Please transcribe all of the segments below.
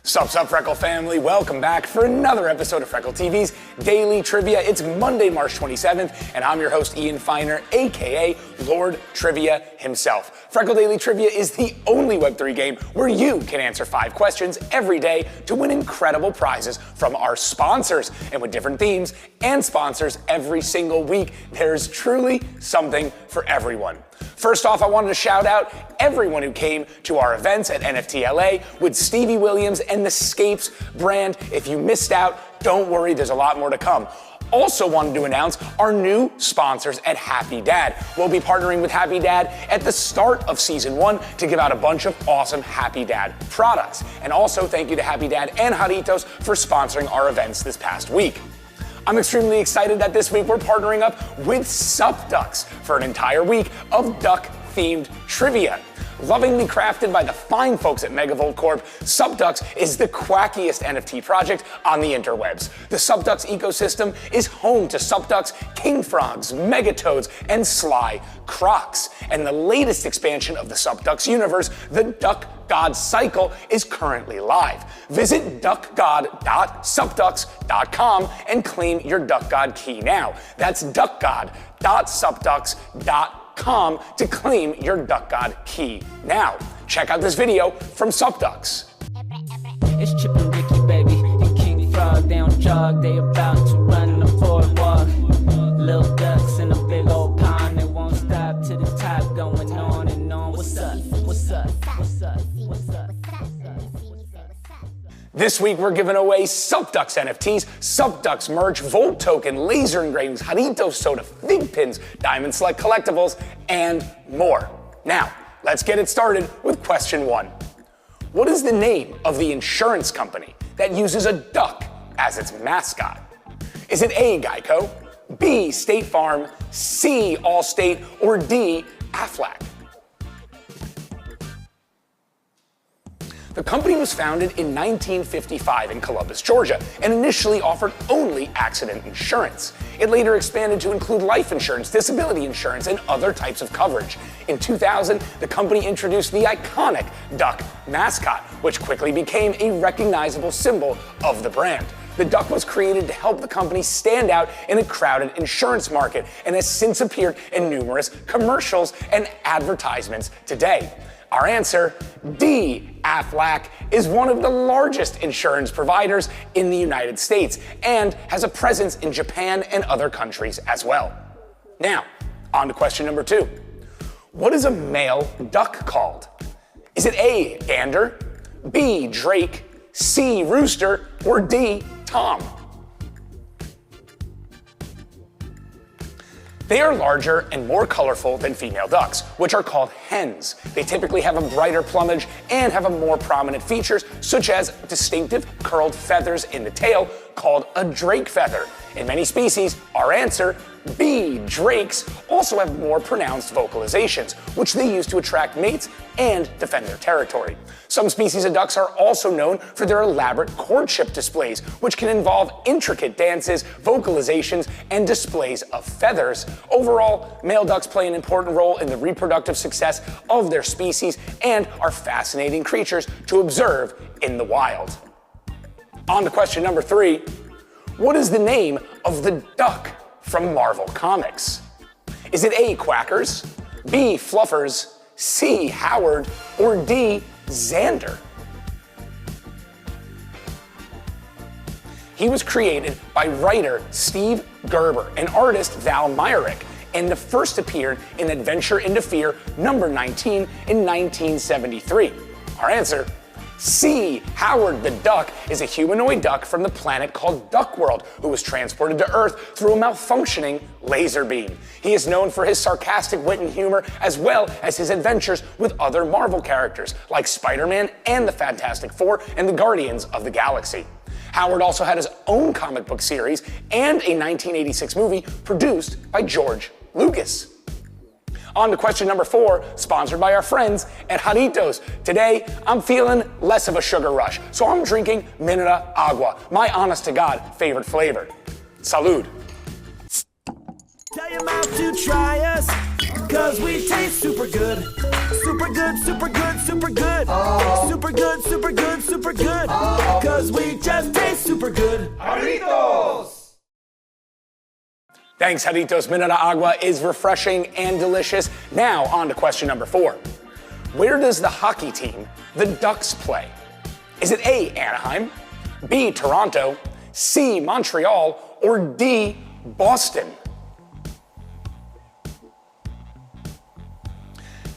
Sup, Freckle family, welcome back for another episode of Freckle TV's Daily Trivia. It's Monday, March 27th, and I'm your host, Ian Feiner, aka Lord Trivia himself. Freckle Daily Trivia is the only Web3 game where you can answer 5 questions every day to win incredible prizes from our sponsors. And with different themes and sponsors every single week, there's truly something for everyone. First off, I wanted to shout out everyone who came to our events at NFT LA with Stevie Williams and the Scapes brand. If you missed out, don't worry, there's a lot more to come. Also wanted to announce our new sponsors at Happy Dad. We'll be partnering with Happy Dad at the start of season 1 to give out a bunch of awesome Happy Dad products. And also thank you to Happy Dad and Jarritos for sponsoring our events this past week. I'm extremely excited that this week we're partnering up with Sup Ducks for an entire week of duck-themed trivia. Lovingly crafted by the fine folks at Megavolt Corp, Sup Ducks is the quackiest NFT project on the interwebs. The Sup Ducks ecosystem is home to Sup Ducks, King Frogs, Megatoads, and Sly Crocs. And the latest expansion of the Sup Ducks universe, the Duck God Cycle, is currently live. Visit duckgod.supducks.com and claim your Duck God key now. That's duckgod.supducks.com to claim your Duck God key now. Check out this video from Sup Ducks. It's Chip and Ricky, baby, and King Frog. They don't jog, they about to run the boardwalk. Little ducks in a big old pond, they won't stop to the top, going on and on. What's up? What's up? What's up? What's up? This week we're giving away Sup Ducks NFTs, Sup Ducks merch, Volt token, laser engravings, Jarritos soda, fig pins, Diamond Select collectibles, and more. Now, let's get it started with question 1. What is the name of the insurance company that uses a duck as its mascot? Is it A, Geico, B, State Farm, C, Allstate, or D, Aflac? The company was founded in 1955 in Columbus, Georgia, and initially offered only accident insurance. It later expanded to include life insurance, disability insurance, and other types of coverage. In 2000, the company introduced the iconic duck mascot, which quickly became a recognizable symbol of the brand. The duck was created to help the company stand out in a crowded insurance market and has since appeared in numerous commercials and advertisements today. Our answer, D, Aflac, is one of the largest insurance providers in the United States and has a presence in Japan and other countries as well. Now, on to question number 2. What is a male duck called? Is it A, gander, B, drake, C, rooster, or D, tom? They are larger and more colorful than female ducks, which are called hens. They typically have a brighter plumage and have a more prominent features, such as distinctive curled feathers in the tail called a drake feather. In many species, our answer, B, drakes, also have more pronounced vocalizations, which they use to attract mates and defend their territory. Some species of ducks are also known for their elaborate courtship displays, which can involve intricate dances, vocalizations, and displays of feathers. Overall, male ducks play an important role in the reproductive success of their species and are fascinating creatures to observe in the wild. On to question number 3. What is the name of the duck from Marvel Comics? Is it A, Quackers, B, Fluffers, C, Howard, or D, Xander? He was created by writer Steve Gerber and artist Val Myrick, and first appeared in Adventure into Fear number 19 in 1973. Our answer, C, Howard the Duck, is a humanoid duck from the planet called Duckworld who was transported to Earth through a malfunctioning laser beam. He is known for his sarcastic wit and humor, as well as his adventures with other Marvel characters like Spider-Man and the Fantastic Four and the Guardians of the Galaxy. Howard also had his own comic book series and a 1986 movie produced by George Lucas. On to question number 4, sponsored by our friends at Jarritos. Today, I'm feeling less of a sugar rush, so I'm drinking Minera Agua, my honest-to-God favorite flavor. Salud. Tell your mouth to try us, cause we taste super good. Super good, super good, super good. Super good, super good, super good. Cause we just taste super good. Jarritos! Thanks, Jarritos. Mineral Agua is refreshing and delicious. Now, on to question number 4. Where does the hockey team, the Ducks, play? Is it A, Anaheim, B, Toronto, C, Montreal, or D, Boston?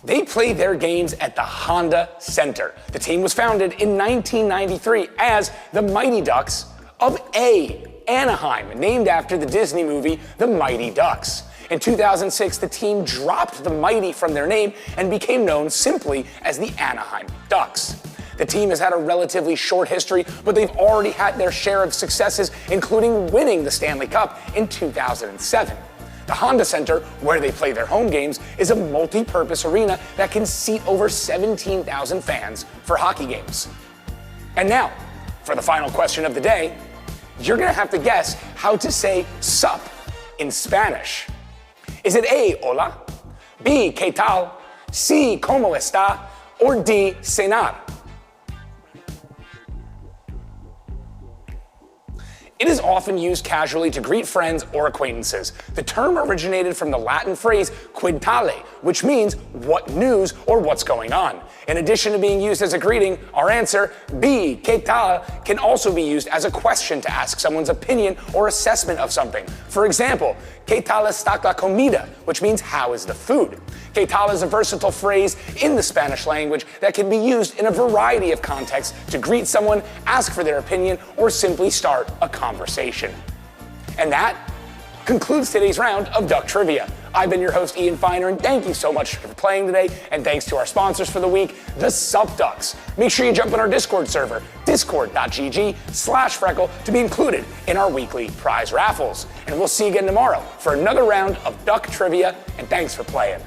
They play their games at the Honda Center. The team was founded in 1993 as the Mighty Ducks of A, Anaheim, named after the Disney movie The Mighty Ducks. In 2006, the team dropped the Mighty from their name and became known simply as the Anaheim Ducks. The team has had a relatively short history, but they've already had their share of successes, including winning the Stanley Cup in 2007. The Honda Center, where they play their home games, is a multi-purpose arena that can seat over 17,000 fans for hockey games. And now, for the final question of the day, you're gonna have to guess how to say sup in Spanish. Is it A, hola, B, ¿qué tal, C, cómo está, or D, cenar? It is often used casually to greet friends or acquaintances. The term originated from the Latin phrase quid tale, which means what news or what's going on. In addition to being used as a greeting, our answer, B, ¿qué tal, can also be used as a question to ask someone's opinion or assessment of something. For example, ¿qué tal está la comida?, which means how is the food? ¿Qué tal is a versatile phrase in the Spanish language that can be used in a variety of contexts to greet someone, ask for their opinion, or simply start a conversation. And that concludes today's round of Duck Trivia. I've been your host, Ian Feiner, and thank you so much for playing today, and thanks to our sponsors for the week, the Sup Ducks. Make sure you jump on our Discord server, discord.gg/Freckle, to be included in our weekly prize raffles. And we'll see you again tomorrow for another round of Duck Trivia, and thanks for playing.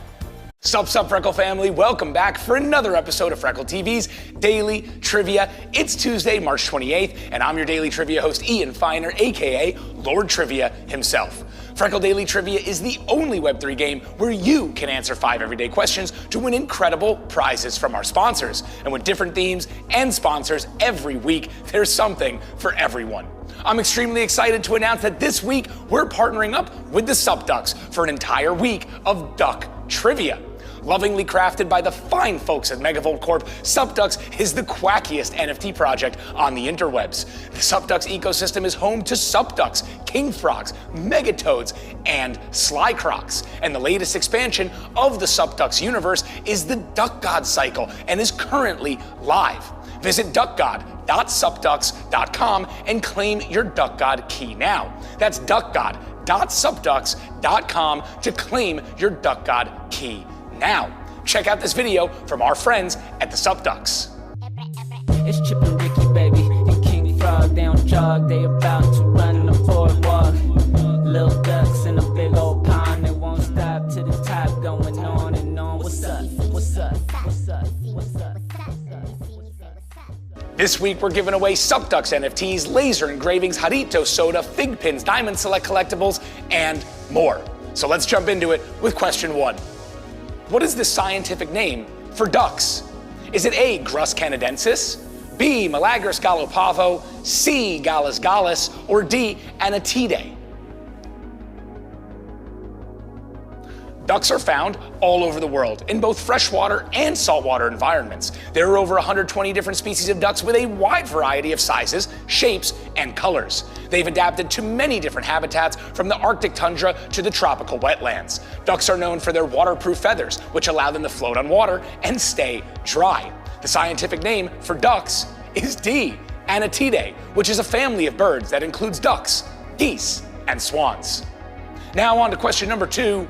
Sup, Freckle family, welcome back for another episode of Freckle TV's Daily Trivia. It's Tuesday, March 28th, and I'm your Daily Trivia host, Ian Feiner, aka Lord Trivia himself. Freckle Daily Trivia is the only Web3 game where you can answer 5 everyday questions to win incredible prizes from our sponsors. And with different themes and sponsors every week, there's something for everyone. I'm extremely excited to announce that this week we're partnering up with the Sup Ducks for an entire week of Duck Trivia. Lovingly crafted by the fine folks at Megavolt Corp, Sup Ducks is the quackiest NFT project on the interwebs. The Sup Ducks ecosystem is home to Sup Ducks, King Frogs, Megatoads, and Sly Crocs. And the latest expansion of the Sup Ducks universe is the Duck God cycle and is currently live. Visit duckgod.supducks.com and claim your Duck God key now. That's duckgod.supducks.com to claim your Duck God key now. Check out this video from our friends at the Sup Ducks. It's Chip and Ricky, baby, and King Frog. They don't jog, they about to run the boardwalk. Little ducks in a big old pond, they won't stop to the top, going on and on. What's up? What's up? What's up? What's up? This week we're giving away Sup Ducks NFTs, laser engravings, Jarritos soda, fig pins, Diamond Select collectibles, and more. So let's jump into it with question 1. What is the scientific name for ducks? Is it A, Grus canadensis, B, Milagros gallopavo, C, Gallus gallus, or D, Anatidae? Ducks are found all over the world, in both freshwater and saltwater environments. There are over 120 different species of ducks with a wide variety of sizes, shapes, and colors. They've adapted to many different habitats, from the Arctic tundra to the tropical wetlands. Ducks are known for their waterproof feathers, which allow them to float on water and stay dry. The scientific name for ducks is D, Anatidae, which is a family of birds that includes ducks, geese, and swans. Now on to question number 2.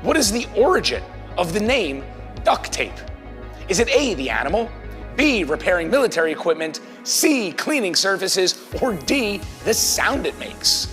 What is the origin of the name duct tape? Is it A, the animal, B, repairing military equipment, C, cleaning surfaces, or D, the sound it makes?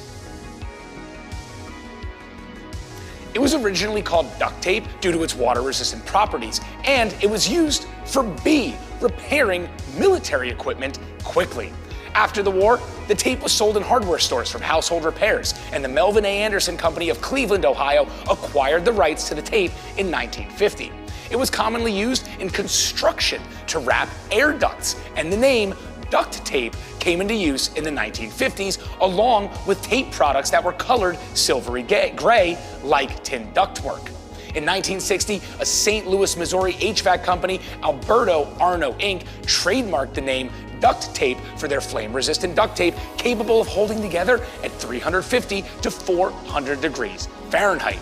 It was originally called duct tape due to its water-resistant properties, and it was used for B, repairing military equipment quickly. After the war, the tape was sold in hardware stores for household repairs, and the Melvin A. Anderson Company of Cleveland, Ohio, acquired the rights to the tape in 1950. It was commonly used in construction to wrap air ducts, and the name duct tape came into use in the 1950s, along with tape products that were colored silvery gray like tin ductwork. In 1960, a St. Louis, Missouri HVAC company, Alberto Arno Inc., trademarked the name duct tape for their flame-resistant duct tape capable of holding together at 350 to 400 degrees Fahrenheit.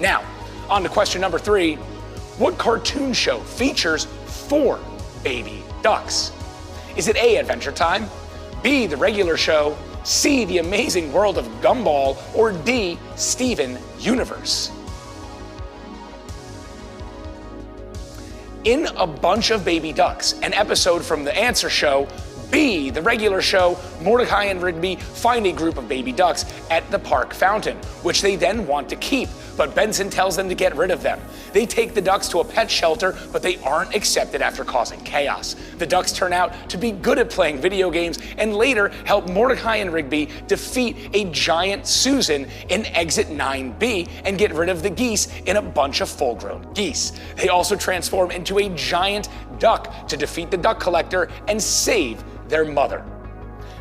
Now, on to question number 3. What cartoon show features 4 baby ducks? Is it A, Adventure Time, B, The Regular Show, C, The Amazing World of Gumball, or D, Steven Universe? In A Bunch of Baby Ducks, an episode from The Answer Show, B, The Regular Show, Mordecai and Rigby find a group of baby ducks at the park fountain, which they then want to keep, but Benson tells them to get rid of them. They take the ducks to a pet shelter, but they aren't accepted after causing chaos. The ducks turn out to be good at playing video games and later help Mordecai and Rigby defeat a giant Susan in Exit 9B and get rid of the geese in A Bunch of Full-Grown Geese. They also transform into a giant duck to defeat the duck collector and save their mother.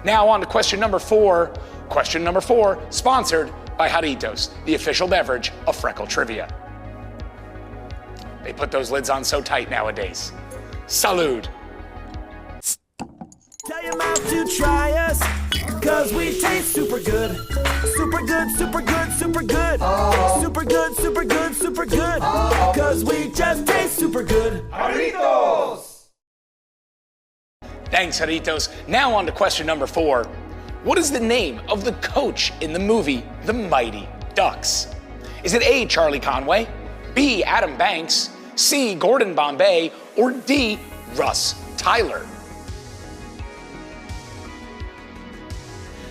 Now on to question number 4. Question number 4, sponsored by Jarritos, the official beverage of Freckle Trivia. They put those lids on so tight nowadays. Salud. Tell your mouth to try us, cause we taste super good. Super good, super good, super good. Super good, super good, super good. Cause we just taste super good. Jarritos! Thanks, Jarritos. Now on to question number 4. What is the name of the coach in the movie The Mighty Ducks? Is it A, Charlie Conway, B, Adam Banks, C, Gordon Bombay, or D, Russ Tyler?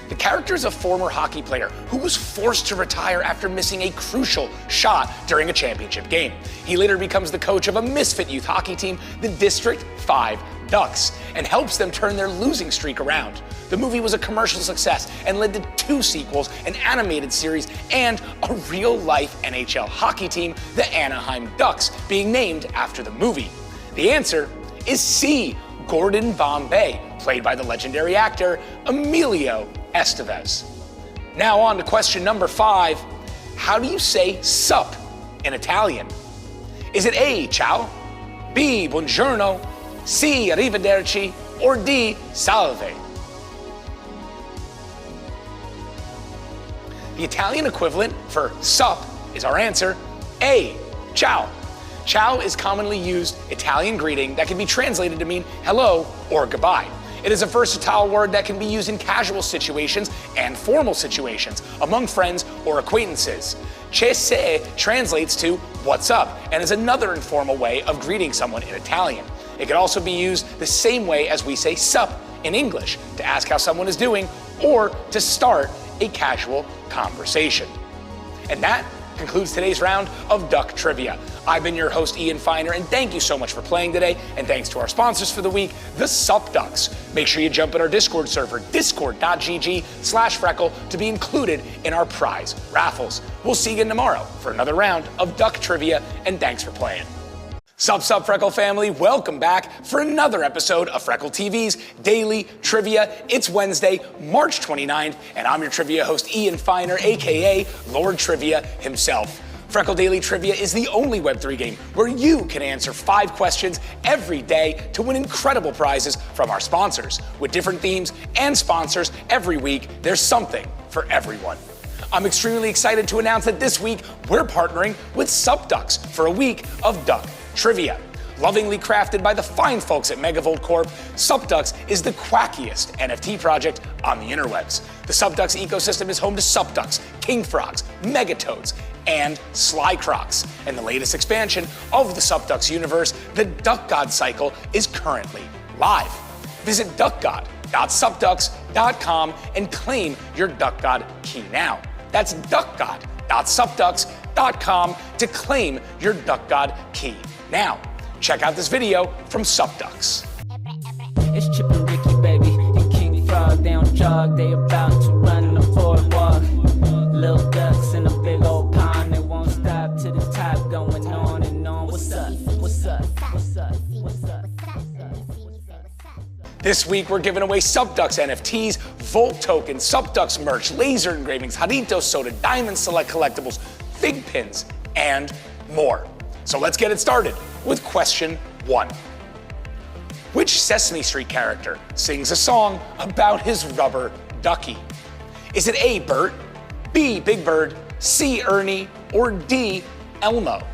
The character is a former hockey player who was forced to retire after missing a crucial shot during a championship game. He later becomes the coach of a misfit youth hockey team, the District 5 Ducks, and helps them turn their losing streak around. The movie was a commercial success and led to 2 sequels, an animated series, and a real-life NHL hockey team, the Anaheim Ducks, being named after the movie. The answer is C, Gordon Bombay, played by the legendary actor Emilio Estevez. Now on to question number 5. How do you say sup in Italian? Is it A, ciao, B, buongiorno, C, arrivederci, or D, salve? The Italian equivalent for sup is our answer, A, ciao. Ciao is commonly used Italian greeting that can be translated to mean hello or goodbye. It is a versatile word that can be used in casual situations and formal situations among friends or acquaintances. Che se translates to what's up and is another informal way of greeting someone in Italian. It can also be used the same way as we say sup in English, to ask how someone is doing or to start a casual conversation. And that concludes today's round of Duck Trivia. I've been your host, Ian Feiner, and thank you so much for playing today. And thanks to our sponsors for the week, the Sup Ducks. Make sure you jump in our Discord server, discord.gg/Freckle, to be included in our prize raffles. We'll see you again tomorrow for another round of Duck Trivia, and thanks for playing. Sup, Freckle family, welcome back for another episode of Freckle TV's Daily Trivia. It's Wednesday, March 29th, and I'm your trivia host, Ian Feiner, aka Lord Trivia himself. Freckle Daily Trivia is the only Web3 game where you can answer 5 questions every day to win incredible prizes from our sponsors. With different themes and sponsors every week, there's something for everyone. I'm extremely excited to announce that this week we're partnering with Sup Ducks for a week of Duck Trivia. Lovingly crafted by the fine folks at Megavolt Corp, Sup Ducks is the quackiest NFT project on the interwebs. The Sup Ducks ecosystem is home to Sup Ducks, King Frogs, Megatoads, and Sly Crocs. And the latest expansion of the Sup Ducks universe, the Duck God cycle, is currently live. Visit duckgod.supducks.com and claim your Duck God key now. That's duckgod.supducks.com to claim your Duck God key now. Check out this video from Sup Ducks. It's Chip and Ricky, baby, and King Frog. jog, they about to run the boardwalk. Little ducks in a big old pond, they won't stop to the top, going on and on. What's up? What's up? What's up? What's up? This week, we're giving away SupDucks NFTs, Volt tokens, SupDucks merch, laser engravings, Jarritos soda, Diamond Select collectibles, Fig pins, and more. So let's get it started with question 1. Which Sesame Street character sings a song about his rubber ducky? Is it A, Bert, B, Big Bird, C, Ernie, or D, Elmo?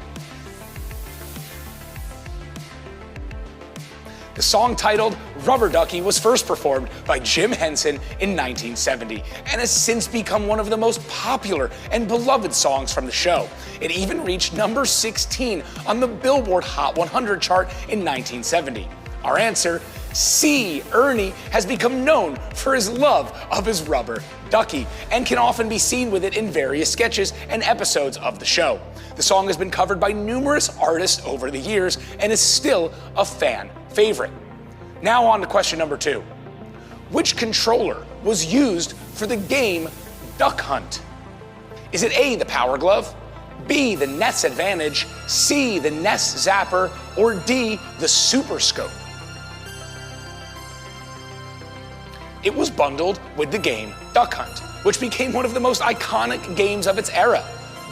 The song titled Rubber Ducky was first performed by Jim Henson in 1970 and has since become one of the most popular and beloved songs from the show. It even reached number 16 on the Billboard Hot 100 chart in 1970. Our answer, C, Ernie, has become known for his love of his rubber ducky and can often be seen with it in various sketches and episodes of the show. The song has been covered by numerous artists over the years and is still a fan favorite. Now on to question number 2. Which controller was used for the game Duck Hunt? Is it A, the Power Glove, B, the NES Advantage, C, the NES Zapper, or D, the Super Scope? It was bundled with the game Duck Hunt, which became one of the most iconic games of its era.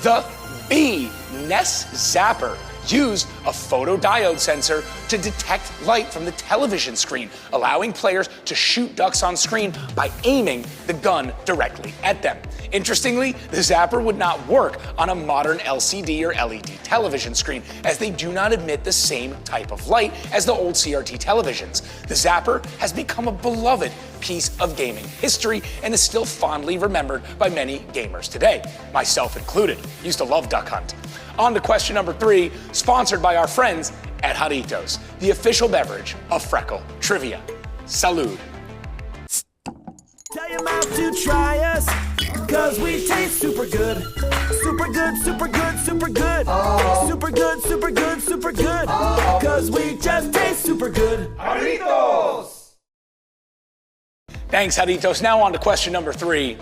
The B, NES Zapper, used a photodiode sensor to detect light from the television screen, allowing players to shoot ducks on screen by aiming the gun directly at them. Interestingly, the Zapper would not work on a modern LCD or LED television screen, as they do not emit the same type of light as the old CRT televisions. The Zapper has become a beloved piece of gaming history and is still fondly remembered by many gamers today, myself included. Used to love Duck Hunt. On to question number 3, sponsored by our friends at Jarritos, the official beverage of Freckle Trivia. Salud. Tell your mouth to try us, cause we taste super good. Super good, super good, super good. Super good, super good, super good. Cause we just taste super good. Jarritos! Thanks, Jarritos. Now on to question number 3.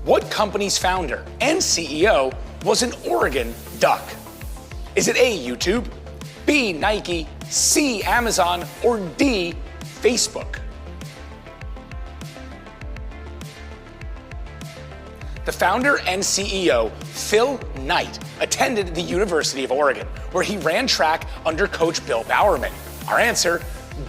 What company's founder and CEO was an Oregon duck? Is it A, YouTube, B, Nike, C, Amazon, or D, Facebook? The founder and CEO, Phil Knight, attended the University of Oregon, where he ran track under coach Bill Bowerman. Our answer,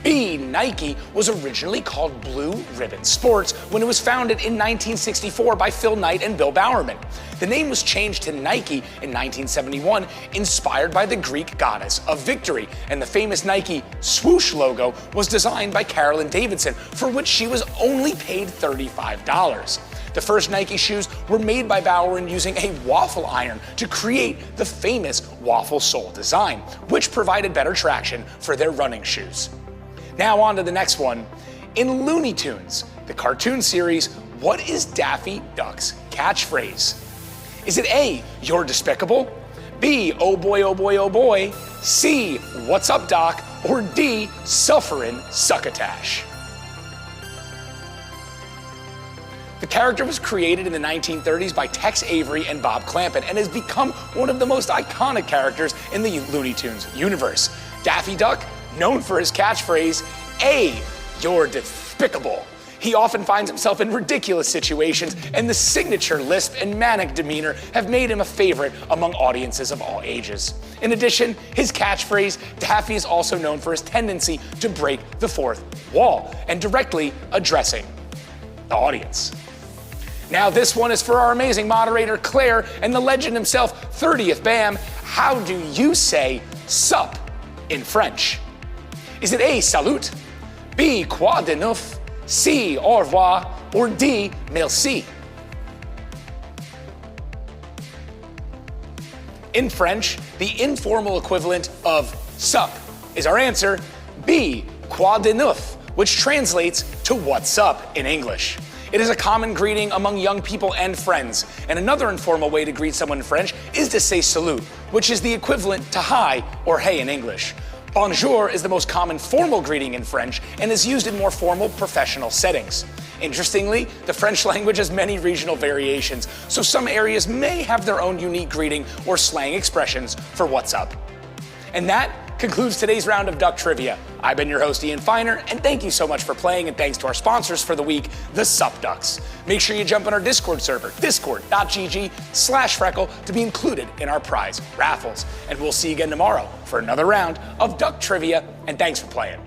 B, Nike, was originally called Blue Ribbon Sports when it was founded in 1964 by Phil Knight and Bill Bowerman. The name was changed to Nike in 1971, inspired by the Greek goddess of victory, and the famous Nike swoosh logo was designed by Carolyn Davidson, for which she was only paid $35. The first Nike shoes were made by Bowerman using a waffle iron to create the famous waffle sole design, which provided better traction for their running shoes. Now on to the next one. In Looney Tunes, the cartoon series, what is Daffy Duck's catchphrase? Is it A, you're despicable, B, oh boy, oh boy, oh boy, C, what's up, Doc, or D, sufferin' succotash? The character was created in the 1930s by Tex Avery and Bob Clampett and has become one of the most iconic characters in the Looney Tunes universe. Daffy Duck, known for his catchphrase, A, you're despicable. He often finds himself in ridiculous situations, and the signature lisp and manic demeanor have made him a favorite among audiences of all ages. In addition, his catchphrase, Daffy, is also known for his tendency to break the fourth wall and directly addressing the audience. Now this one is for our amazing moderator, Claire, and the legend himself, 30th Bam. How do you say sup in French? Is it A, salut, B, quoi de neuf, C, au revoir, or D, merci? In French, the informal equivalent of sup is our answer, B, quoi de neuf, which translates to what's up in English. It is a common greeting among young people and friends, and another informal way to greet someone in French is to say salut, which is the equivalent to hi or hey in English. Bonjour is the most common formal greeting in French and is used in more formal professional settings. Interestingly, the French language has many regional variations, so some areas may have their own unique greeting or slang expressions for what's up. And that concludes today's round of Duck Trivia. I've been your host, Ian Feiner, and thank you so much for playing, and thanks to our sponsors for the week, the Sup Ducks. Make sure you jump on our Discord server, discord.gg/Freckle, to be included in our prize raffles. And we'll see you again tomorrow for another round of Duck Trivia, and thanks for playing.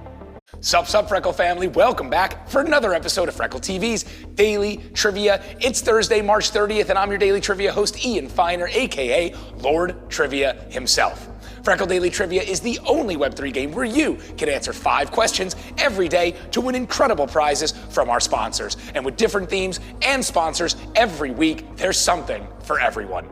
Sup, Freckle family, welcome back for another episode of Freckle TV's Daily Trivia. It's Thursday, March 30th, and I'm your Daily Trivia host, Ian Feiner, aka Lord Trivia himself. Freckle Daily Trivia is the only Web3 game where you can answer 5 questions every day to win incredible prizes from our sponsors. And with different themes and sponsors every week, there's something for everyone.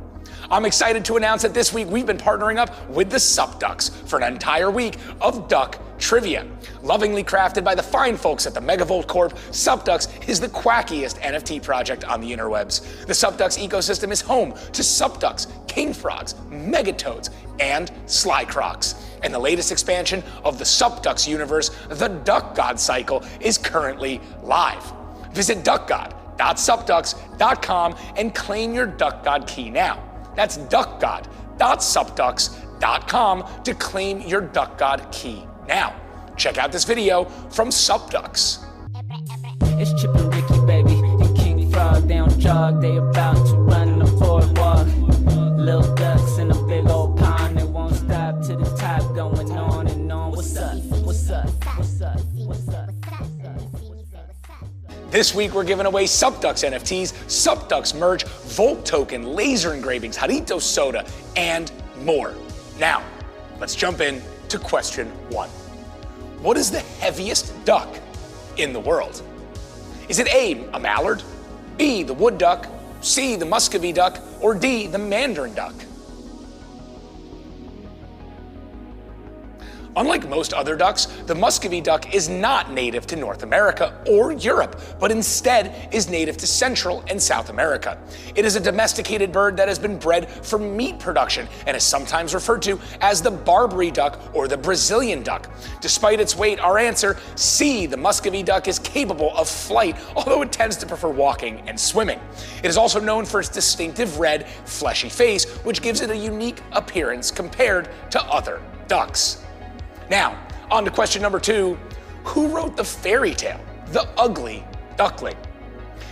I'm excited to announce that this week we've been partnering up with the Sup Ducks for an entire week of Duck Trivia. Lovingly crafted by the fine folks at the Megavolt Corp, Sup Ducks is the quackiest NFT project on the interwebs. The Sup Ducks ecosystem is home to Sup Ducks, King Frogs, Megatoads, and Sly Crocs. And the latest expansion of the Sup Ducks universe, the Duck God Cycle, is currently live. Visit duckgod.supducks.com and claim your Duck God key now. That's duckgod.supducks.com to claim your Duck God key now. Check out this video from Sup Ducks. It's Chip and Ricky, baby, and King Frog. They don't jog, they about to run the boardwalk. Little ducks in a big old pond, they won't stop to the top, going on and on. What's up? What's up? What's up? What's up? This week we're giving away Sup Ducks NFTs, Sup Ducks merch, Volt token, laser engravings, Jarritos soda, and more. Now, let's jump in to question 1. What is the heaviest duck in the world? Is it A, a mallard, B, the wood duck, C, the Muscovy duck, or D, the mandarin duck? Unlike most other ducks, the Muscovy duck is not native to North America or Europe, but instead is native to Central and South America. It is a domesticated bird that has been bred for meat production and is sometimes referred to as the Barbary duck or the Brazilian duck. Despite its weight, our answer, C, the Muscovy duck, is capable of flight, although it tends to prefer walking and swimming. It is also known for its distinctive red, fleshy face, which gives it a unique appearance compared to other ducks. Now, on to question number 2. Who wrote the fairy tale, The Ugly Duckling?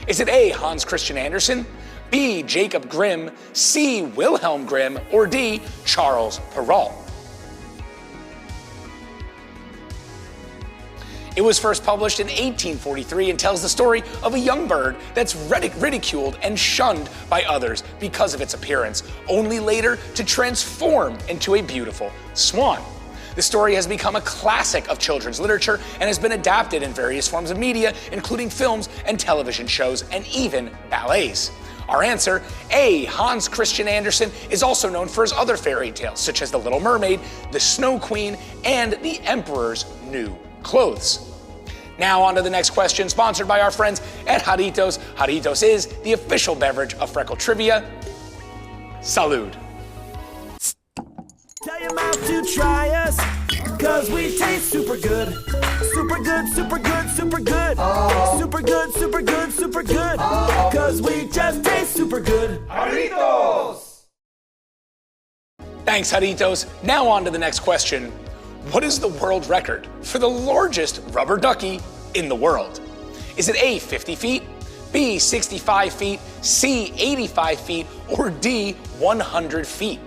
Is it A, Hans Christian Andersen, B, Jacob Grimm, C, Wilhelm Grimm, or D, Charles Perrault? It was first published in 1843 and tells the story of a young bird that's ridiculed and shunned by others because of its appearance, only later to transform into a beautiful swan. The story has become a classic of children's literature and has been adapted in various forms of media, including films and television shows and even ballets. Our answer, A, Hans Christian Andersen, is also known for his other fairy tales, such as The Little Mermaid, The Snow Queen, and The Emperor's New Clothes. Now on to the next question, sponsored by our friends at Jarritos. Jarritos is the official beverage of Freckle Trivia. Salud. Tell your mouth to try us, cause we taste super good. Super good, super good, super good. Super good, super good, super good. Cause we just taste super good. Jarritos! Thanks, Jarritos. Now on to the next question. What is the world record for the largest rubber ducky in the world? Is it A, 50 feet, B, 65 feet, C, 85 feet, or D, 100 feet?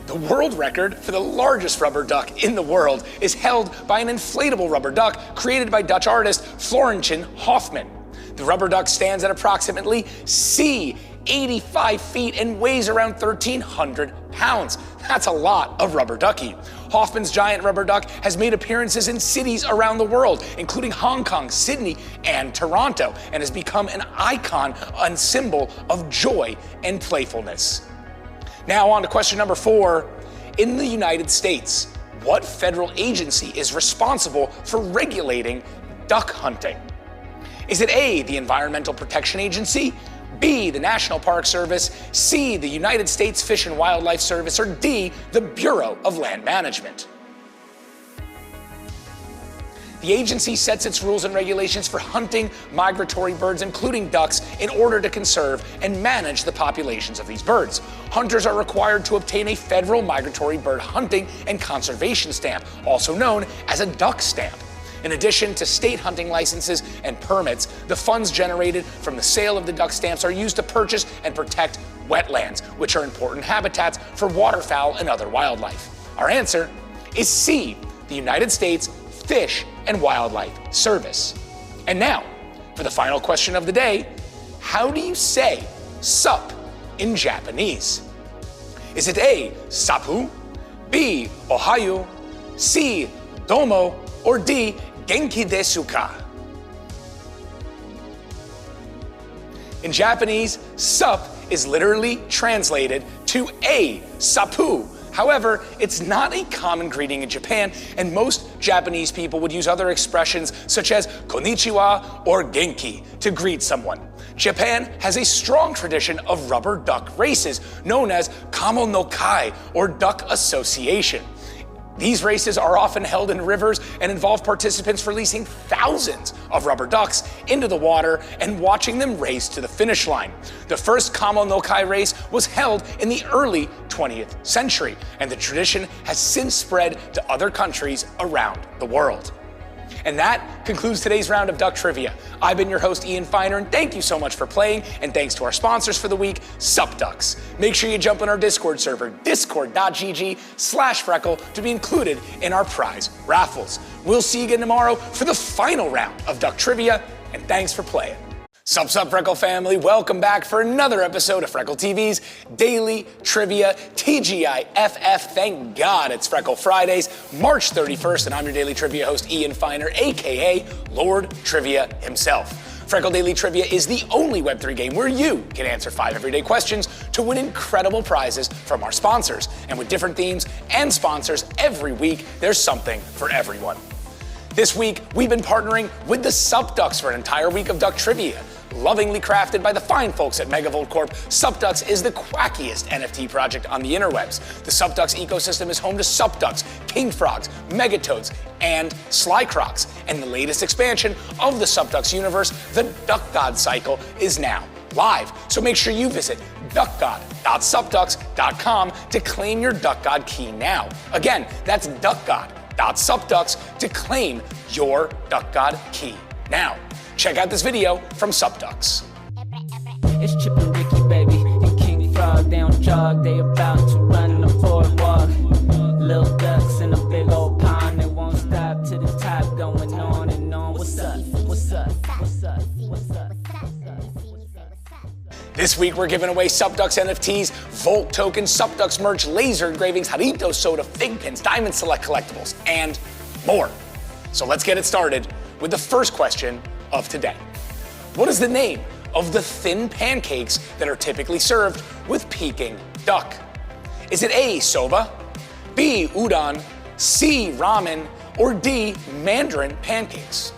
The world record for the largest rubber duck in the world is held by an inflatable rubber duck created by Dutch artist Florentin Hoffman. The rubber duck stands at approximately 85 feet and weighs around 1,300 pounds. That's a lot of rubber ducky. Hoffman's giant rubber duck has made appearances in cities around the world, including Hong Kong, Sydney, and Toronto, and has become an icon and symbol of joy and playfulness. Now on to question number 4. In the United States, what federal agency is responsible for regulating duck hunting? Is it A, the Environmental Protection Agency, B, the National Park Service, C, the United States Fish and Wildlife Service, or D, the Bureau of Land Management? The agency sets its rules and regulations for hunting migratory birds, including ducks, in order to conserve and manage the populations of these birds. Hunters are required to obtain a federal migratory bird hunting and conservation stamp, also known as a duck stamp. In addition to state hunting licenses and permits, the funds generated from the sale of the duck stamps are used to purchase and protect wetlands, which are important habitats for waterfowl and other wildlife. Our answer is C, the United States Fish and Wildlife Service. And now, for the final question of the day, how do you say sup in Japanese? Is it A, sapu, B, ohayo, C, domo, or D, genki desu ka? In Japanese, sup is literally translated to A, sapu. However, it's not a common greeting in Japan, and most Japanese people would use other expressions such as konnichiwa or genki to greet someone. Japan has a strong tradition of rubber duck races known as kamo no kai, or duck association. These races are often held in rivers and involve participants releasing thousands of rubber ducks into the water and watching them race to the finish line. The first Kamo no Kai race was held in the early 20th century, and the tradition has since spread to other countries around the world. And that concludes today's round of Duck Trivia. I've been your host, Ian Feiner, and thank you so much for playing, and thanks to our sponsors for the week, Sup Ducks. Make sure you jump on our Discord server, discord.gg/Freckle, to be included in our prize raffles. We'll see you again tomorrow for the final round of Duck Trivia, and thanks for playing. Sup, Freckle family, welcome back for another episode of Freckle TV's Daily Trivia TGIFF. Thank God it's Freckle Fridays, March 31st, and I'm your Daily Trivia host, Ian Feiner, aka Lord Trivia himself. Freckle Daily Trivia is the only Web3 game where you can answer 5 everyday questions to win incredible prizes from our sponsors. And with different themes and sponsors every week, there's something for everyone. This week, we've been partnering with the Sup Ducks for an entire week of Duck Trivia. Lovingly crafted by the fine folks at Megavolt Corp, Sup Ducks is the quackiest NFT project on the interwebs. The Sup Ducks ecosystem is home to Sup Ducks, King Frogs, Megatoads, and Sly Crocs. And the latest expansion of the Sup Ducks universe, the Duck God cycle, is now live. So make sure you visit duckgod.supducks.com to claim your Duck God key now. Again, that's duckgod.supducks to claim your Duck God key now. Check out this video from Sup Ducks. It's Chip and Ricky, baby, and King Frog. They don't jog, they about to run a forward walk. Little ducks in a big old pond, they won't stop to the top, going on and on. What's up? What's up? What's up? What's up? This week, we're giving away Sup Ducks NFTs, Volt tokens, Sup Ducks merch, laser engravings, Jarrito soda, fig pins, Diamond Select collectibles, and more. So let's get it started with the first question of today. What is the name of the thin pancakes that are typically served with Peking duck? Is it A, soba, B, udon, C, ramen, or D, mandarin pancakes?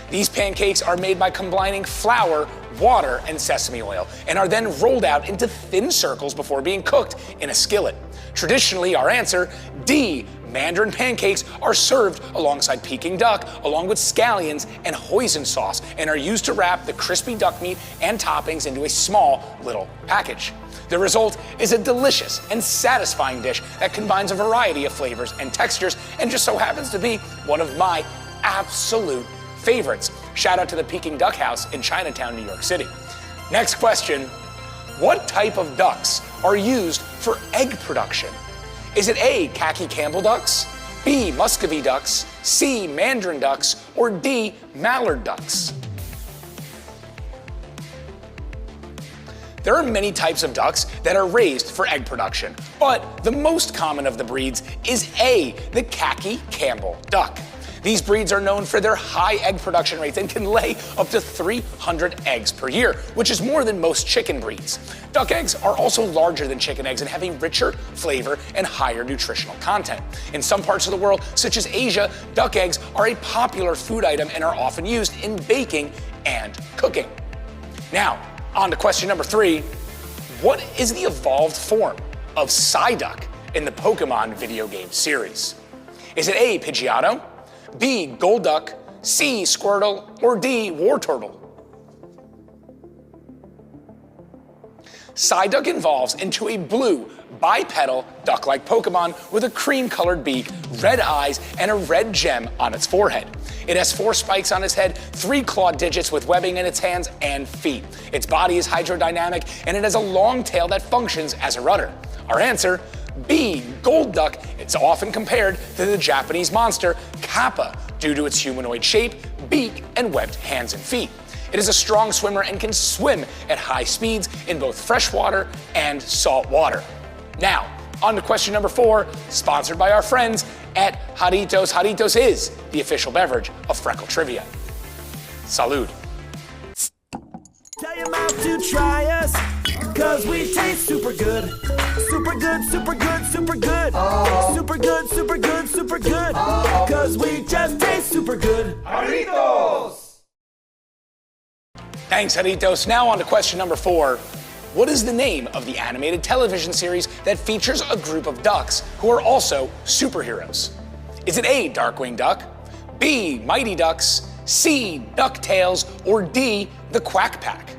These pancakes are made by combining flour, water, and sesame oil, and are then rolled out into thin circles before being cooked in a skillet. Traditionally, our answer, D, mandarin pancakes, are served alongside Peking duck, along with scallions and hoisin sauce, and are used to wrap the crispy duck meat and toppings into a small little package. The result is a delicious and satisfying dish that combines a variety of flavors and textures, and just so happens to be one of my absolute favorites. Shout out to the Peking Duck House in Chinatown, New York City. Next question, what type of ducks are used for egg production? Is it A, khaki Campbell ducks, B, Muscovy ducks, C, mandarin ducks, or D, mallard ducks? There are many types of ducks that are raised for egg production, but the most common of the breeds is A, the khaki Campbell duck. These breeds are known for their high egg production rates and can lay up to 300 eggs per year, which is more than most chicken breeds. Duck eggs are also larger than chicken eggs and have a richer flavor and higher nutritional content. In some parts of the world, such as Asia, duck eggs are a popular food item and are often used in baking and cooking. Now, on to question number 3. What is the evolved form of Psyduck in the Pokemon video game series? Is it A, Pidgeotto, B, Gold Duck, C, Squirtle, or D, Wartortle? Psyduck evolves into a blue, bipedal, duck-like Pokemon with a cream-colored beak, red eyes, and a red gem on its forehead. It has 4 spikes on its head, 3 clawed digits with webbing in its hands and feet. Its body is hydrodynamic, and it has a long tail that functions as a rudder. Our answer, B, Gold Duck. It's often compared to the Japanese monster Kappa due to its humanoid shape, beak, and webbed hands and feet. It is a strong swimmer and can swim at high speeds in both freshwater and salt water. Now, on to question number 4, sponsored by our friends at Jarritos. Jarritos is the official beverage of Freckle Trivia. Salud. Tell your mouth to try us, cause we taste super good. Super good, super good, super good. Super good, super good, super good. Cause we just taste super good. Jarritos! Thanks, Jarritos. Now on to question number 4. What is the name of the animated television series that features a group of ducks who are also superheroes? Is it A, Darkwing Duck, B, Mighty Ducks, C, DuckTales, or D, the Quack Pack?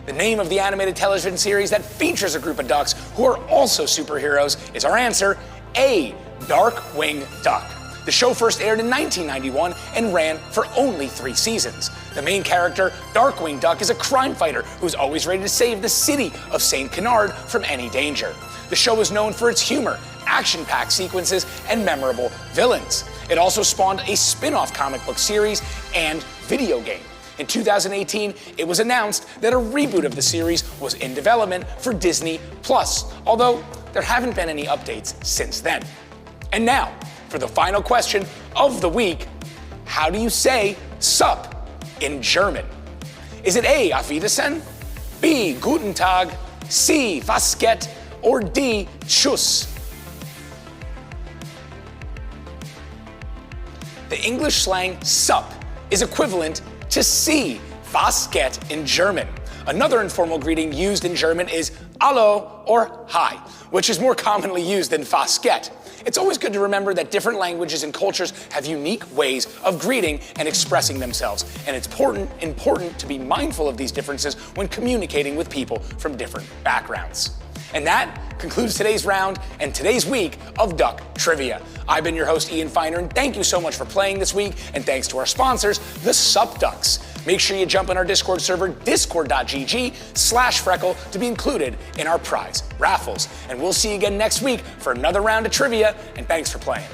The name of the animated television series that features a group of ducks who are also superheroes is our answer, A, Darkwing Duck. The show first aired in 1991 and ran for only 3 seasons. The main character, Darkwing Duck, is a crime fighter who's always ready to save the city of St. Canard from any danger. The show is known for its humor, action-packed sequences, and memorable villains. It also spawned a spin-off comic book series and video game. In 2018, it was announced that a reboot of the series was in development for Disney+, although there haven't been any updates since then. And now, for the final question of the week, how do you say sup in German? Is it A, Auf Wiedersehen, B, Guten Tag, C, Was geht, or D, Tschüss? The English slang sup is equivalent to C, Was geht in German. Another informal greeting used in German is Hallo or Hi, which is more commonly used than Was geht. It's always good to remember that different languages and cultures have unique ways of greeting and expressing themselves, and it's important to be mindful of these differences when communicating with people from different backgrounds. And that concludes today's round and today's week of Duck Trivia. I've been your host, Ian Feiner, and thank you so much for playing this week, and thanks to our sponsors, the Sup Ducks. Make sure you jump in our Discord server, discord.gg/Freckle, to be included in our prize raffles. And we'll see you again next week for another round of trivia, and thanks for playing.